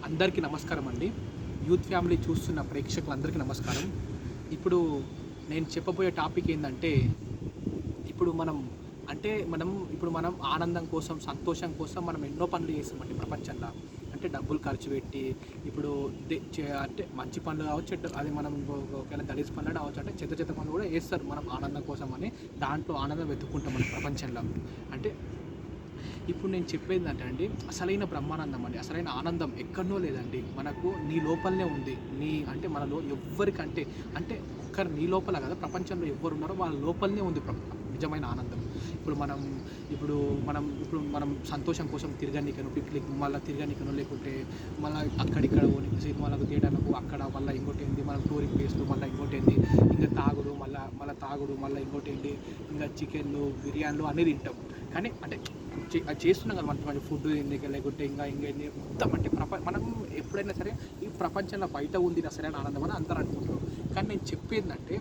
అందరికీ నమస్కారం అండి. యూత్ ఫ్యామిలీ చూస్తున్న ప్రేక్షకులందరికీ నమస్కారం. ఇప్పుడు నేను చెప్పబోయే టాపిక్ ఏందంటే, ఇప్పుడు మనం ఆనందం కోసం, సంతోషం కోసం మనం ఎన్నో పనులు చేస్తామండి ప్రపంచంలో. అంటే డబ్బులు ఖర్చు పెట్టి, ఇప్పుడు అంటే మంచి పనులు కావచ్చు, అది మనం ఒకవేళ గలీజ్ పనులు కావచ్చు, అంటే చెత్త పనులు కూడా చేస్తారు మనం ఆనందం కోసం అని. దాంట్లో ఆనందం వెతుక్కుంటాం మన ప్రపంచంలో. అంటే ఇప్పుడు నేను చెప్పేందంటే అండి, అసలైన బ్రహ్మానందం అండి, అసలైన ఆనందం ఎక్కడనో లేదండి, మనకు నీ లోపలనే ఉంది. అంటే మనలో ఎవ్వరికంటే అంటే ఒక్కరు నీ లోపల కదా, ప్రపంచంలో ఎవ్వరు ఉన్నారో వాళ్ళ లోపలనే ఉంది నిజమైన ఆనందం. ఇప్పుడు మనం సంతోషం కోసం తిరగనీకను, పిక్నిక్ మళ్ళీ తిరగనీకను, లేకుంటే మళ్ళీ అక్కడిక్కడ సినిమాలకు థియేటర్లకు అక్కడ మళ్ళీ ఇంకోటి ఏంటి, మనం టూరింగ్ ప్లేస్లు మళ్ళీ ఇంకోటి ఏంటి, ఇంకా తాగుడు మళ్ళీ ఇంకోటి ఏంటి, ఇంకా చికెన్లు బిర్యానీలు అన్నీ తింటాం. కానీ అంటే అది చేస్తున్నాం కదా, మంచి ఫుడ్ తిండి, లేకుంటే ఇంకా మొత్తం అంటే మనం ఎప్పుడైనా సరే ఈ ప్రపంచంలో బయట ఉంది సరైన ఆనందం అని అందరూ అనుకుంటారు. కానీ నేను చెప్పేందంటే,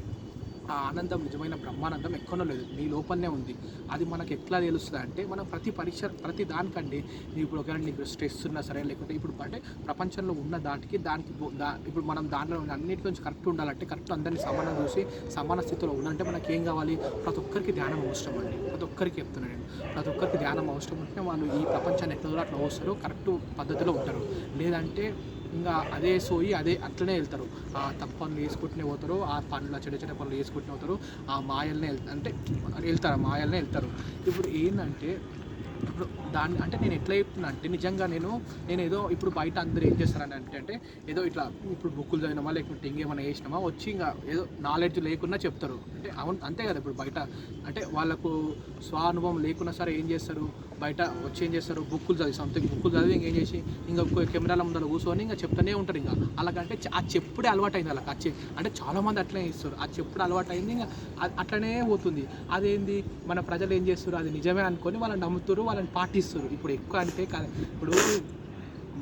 ఆ ఆనందం, నిజమైన బ్రహ్మానందం ఎక్కడో లేదు, నీ లోపలనే ఉంది. అది మనకు ఎట్లా తెలుస్తుంది అంటే, మనం ప్రతి దానికండి, ఇప్పుడు ఒకవేళ నీకు స్ట్రెస్ ఉన్నా సరే, లేకుంటే ఇప్పుడు అంటే ప్రపంచంలో ఉన్న దానికి ఇప్పుడు మనం దాంట్లో అన్నిటి నుంచి కరెక్ట్ ఉండాలంటే, కరెక్ట్ అందరినీ సమానం చూసి సమాన స్థితిలో ఉండాలంటే మనకి ఏం కావాలి? ప్రతి ఒక్కరికి ధ్యానం అవసరం అండి. ప్రతి ఒక్కరికి చెప్తున్నాను నేను, ప్రతి ఒక్కరికి ధ్యానం అవసరం ఉంటే వాళ్ళు ఈ ప్రపంచాన్ని ఎట్లా అట్లా వస్తారు, కరెక్ట్ పద్ధతిలో ఉంటారు. లేదంటే ఇంకా అదే అట్లనే వెళ్తారు. ఆ తప్పు పనులు వేసుకుంటూనే పోతారు, ఆ పనులు చిన్న పనులు వేసుకుంటూనే పోతారు, ఆ మాయల్నే వెళ్తారు. ఇప్పుడు ఏంటంటే, ఇప్పుడు దాన్ని అంటే నేను ఎట్లా చెప్తున్నా అంటే, నిజంగా నేను ఏదో ఇప్పుడు బయట అందరూ ఏం చేస్తారని అంటే ఏదో ఇట్లా ఇప్పుడు బుక్కులు చదివినామా, లేకుంటే ఇంకేమైనా వేసినామా వచ్చి ఇంకా ఏదో నాలెడ్జ్ లేకున్నా చెప్తారు. అంటే అవును, అంతే కదా. ఇప్పుడు బయట అంటే వాళ్ళకు స్వానుభవం లేకున్నా సరే ఏం చేస్తారు, బయట వచ్చి ఏం చేస్తారు, బుక్కులు చదివి ఇంకేం చేసి ఇంకా కెమెరాల ముందర కూర్చొని ఇంకా చెప్తూనే ఉంటారు. ఇంకా అలాగంటే ఆ చెప్పుడే అలవాటు అయింది వాళ్ళకి. అంటే చాలామంది అట్లనే ఇస్తారు, ఆ చెప్పుడు అలవాటు అయింది, ఇంకా అట్లనే పోతుంది. అదేంది, మన ప్రజలు ఏం చేస్తారు, అది నిజమే అనుకొని వాళ్ళని నమ్ముతారు, వాళ్ళని పాటిస్తారు. ఇప్పుడు ఎక్కువ అంటే ఇప్పుడు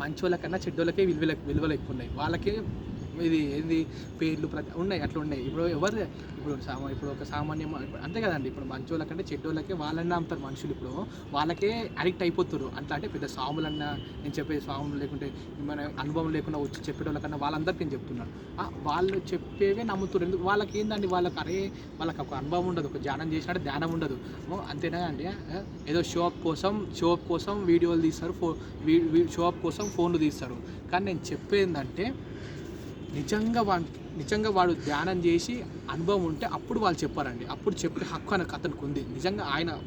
మంచి వాళ్ళకన్నా చెడ్డోళ్ళకే విలువలు ఎక్కువ ఉన్నాయి. వాళ్ళకే ఇది ఏంది పేర్లు ఉన్నాయి, అట్లా ఉన్నాయి. ఇప్పుడు ఇప్పుడు ఒక సామాన్యం అంతే కదండి. ఇప్పుడు మంచి వాళ్ళకంటే చెడ్డోళ్ళకే వాళ్ళని నమ్ముతారు మనుషులు. ఇప్పుడు వాళ్ళకే అడిక్ట్ అయిపోతారు. అట్లా అంటే పెద్ద స్వాములన్నా, నేను చెప్పే స్వాములు లేకుంటే మన అనుభవం లేకుండా వచ్చి చెప్పేటోళ్ళకన్నా వాళ్ళందరికీ నేను చెప్తున్నాను, వాళ్ళు చెప్పేవే నమ్ముతారు. ఎందుకు? వాళ్ళకి ఏందండి, వాళ్ళకి ఒక అనుభవం ఉండదు, ఒక ధ్యానం చేసినట్టు ధ్యానం ఉండదు. అంతేనా అండి? ఏదో షో అప్ కోసం వీడియోలు తీస్తారు, షో అప్ కోసం ఫోన్లు తీస్తారు. కానీ నేను చెప్పేందంటే, నిజంగా వాడు ధ్యానం చేసి అనుభవం ఉంటే అప్పుడు వాళ్ళు చెప్పారండి. అప్పుడు చెప్పే హక్కు అతనికి ఉంది. నిజంగా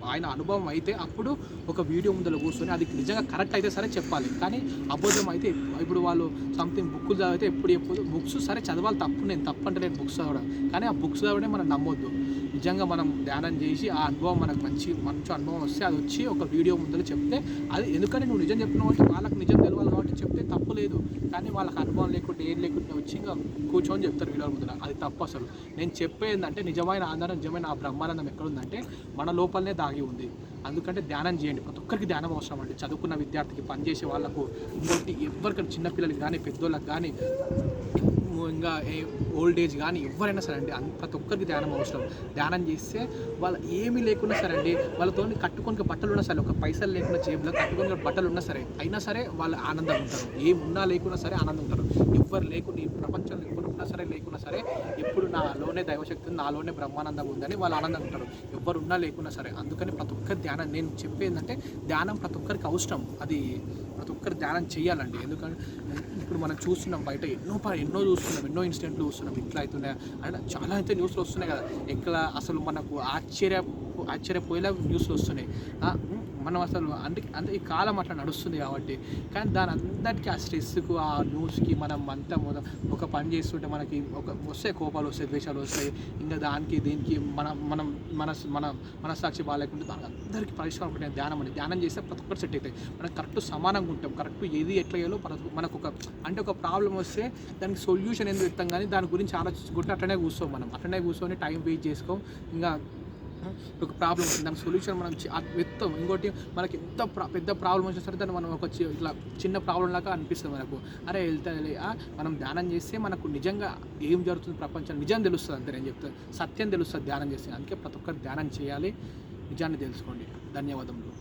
ఆయన అనుభవం అయితే అప్పుడు ఒక వీడియో ముందర కూర్చొని అది నిజంగా కరెక్ట్ అయితే సరే చెప్పాలి. కానీ అబద్ధం అయితే, ఇప్పుడు వాళ్ళు సంథింగ్ బుక్కులు చదివితే ఎప్పుడు బుక్స్ సరే చదవాలి, నేను తప్పంటే నేను బుక్స్ చదవడం, కానీ ఆ బుక్స్ చదవడం మనం నమ్మొద్దు. నిజంగా మనం ధ్యానం చేసి ఆ అనుభవం మనకు మంచి అనుభవం వస్తే అది వచ్చి ఒక వీడియో ముందర చెప్తే, అది ఎందుకంటే నువ్వు నిజం చెప్పినావు అంటే వాళ్ళకి నిజం తెలియాలి కాబట్టి చెప్తే తప్పు లేదు. కానీ వాళ్ళకి అనుభవం లేకుంటే ఏం లేకుంటే వచ్చి ఇంకా కూర్చొని చెప్తారు వీడియో ముందర, అది తప్పు. అసలు నేను చెప్పేందంటే, నిజమైన ఆనందం, నిజమైన ఆ బ్రహ్మానందం ఎక్కడుందంటే మన లోపలనే దాగి ఉంది. అందుకంటే ధ్యానం చేయండి. ప్రతి ఒక్కరికి ధ్యానం అవసరం అండి. చదువుకున్న విద్యార్థికి, పనిచేసే వాళ్ళకు, ఇంకోటి ఎవరికైనా చిన్నపిల్లలకి కానీ, పెద్దోళ్ళకి కానీ, ఇంకా ఓల్డ్ ఏజ్ కానీ ఎవరైనా సరే అండి, ప్రతి ఒక్కరికి ధ్యానం అవసరం. ధ్యానం చేస్తే వాళ్ళు ఏమీ లేకున్నా సరే అండి, వాళ్ళతో కట్టుకొని బట్టలు ఉన్నా సరే, ఒక పైసలు లేకుండా జేబులో కట్టుకొని బట్టలు ఉన్నా సరే, అయినా సరే వాళ్ళు ఆనందంగా ఉంటారు. ఏమున్నా లేకున్నా సరే ఆనందం ఉంటారు. ఎవరు లేకుండా ఈ ప్రపంచంలో ఎవరు ఉన్నా సరే లేకున్నా సరే, ఎప్పుడు నాలోనే దైవశక్తి ఉంది, నాలోనే బ్రహ్మానందం ఉందని వాళ్ళు ఆనందంగా ఉంటారు, ఎవరు ఉన్నా లేకున్నా సరే. అందుకని ప్రతి ఒక్కరి ధ్యానం, నేను చెప్పేందంటే ధ్యానం ప్రతి ఒక్కరికి అవసరం. అది ప్రతి ఒక్కరు ధ్యానం చేయాలండి. ఎందుకంటే ఇప్పుడు మనం చూస్తున్నాం బయట ఎన్నో చూస్తున్నాం, ఎన్నో ఇన్సిడెంట్లు చూస్తున్నాం, ఇట్లా అవుతున్నాయి అంటే చాలా అయితే న్యూస్లు వస్తున్నాయి కదా. ఎట్లా అసలు మనకు ఆశ్చర్యపోయేలా న్యూస్లు వస్తున్నాయి. మనం అసలు అంటే ఈ కాలం అట్లా నడుస్తుంది కాబట్టి. కానీ దాని అందరికీ ఆ స్ట్రెస్కు, ఆ న్యూస్కి మనం అంతా ఒక పని చేస్తుంటే మనకి వస్తాయి, కోపాలు వస్తాయి, ద్వేషాలు వస్తాయి. ఇంకా దీనికి మన మనస్సాక్షి బాగాలేకుంటే దానికి అందరికీ పరిష్కారం ఉంటుంది ధ్యానం అని. ధ్యానం చేస్తే ప్రతి ఒక్కరు సెట్ అవుతాయి. మనం కరెక్ట్ సమానంగా ఉంటాం. కరెక్ట్ ఏది ఎట్లా చేయాలో మనకు ఒక ప్రాబ్లం వస్తే దానికి సొల్యూషన్ ఎందుకు ఇస్తాం, కానీ దాని గురించి ఆలోచించుకుంటే అట్లనే కూర్చోం. మనం అట్లనే కూర్చొని టైం వేస్ట్ చేసుకోం. ఇంకా ఒక ప్రాబ్లం వస్తుంది, దానికి సొల్యూషన్ మనం వెళ్తాం. ఇంకోటి, మనకి ఎంత పెద్ద ప్రాబ్లం వచ్చినా సరే దాన్ని మనం ఇట్లా చిన్న ప్రాబ్లం లాగా అనిపిస్తుంది మనకు. అరే వెళ్తే మనం ధ్యానం చేస్తే మనకు నిజంగా ఏం జరుగుతుంది ప్రపంచం నిజం తెలుస్తుంది. అంతే నేను చెప్తాను, సత్యం తెలుస్తుంది ధ్యానం చేస్తే. అందుకే ప్రతి ఒక్కరు ధ్యానం చేయాలి, నిజాన్ని తెలుసుకోండి. ధన్యవాదములు.